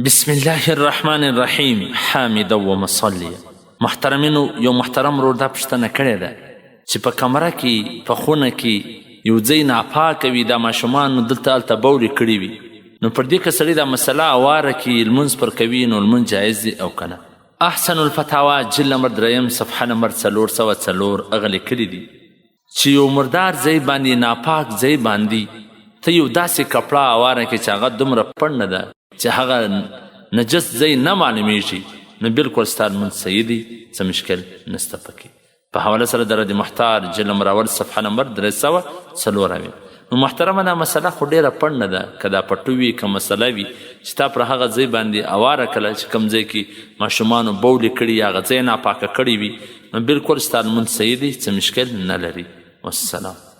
بسم الله الرحمن الرحیم. حامد و مصله. محترمینو، یو محترم ورور دا پوښتنه کړې ده چې په کمره کې په خونه کې یو ځای ناپاکه وي، دا ماشومان دلته هلته بولې کړي وي، نو پر دې که سړی دا مسله اواره کړي لمونځ پر کوي نو لمونځ جایز دی او که نه. احسن الفتاوا جلد نمبر 3 صفحه نمبر 404 هغه لیکلي دي چې یو مردار ځای باندې ناپاک ځای باندې ته یو داسې کپړه اواره کړې چې هغه دومره پړ نه ده چې هغه نجس ځای نه معلومیږي، نو بلکل ستا لمونځ صحیح دی، څه مشکل نسته پکې. په حواله سره د رد محتار جلد نمبر 1 صفحه نمبر 304. نو محترمه دا مسله خو ډېره پړ نه ده، که دا پټو وي که مسله وي چې تا پر هغه ځای باندې اواره کله چې کوم ځای کې ماشومانو بولې کړي یا هغه ځای ناپاکه کړي وي، نو بلکل ستا لمونځ صحیح دی، څه مشکل نه لري. والسلام.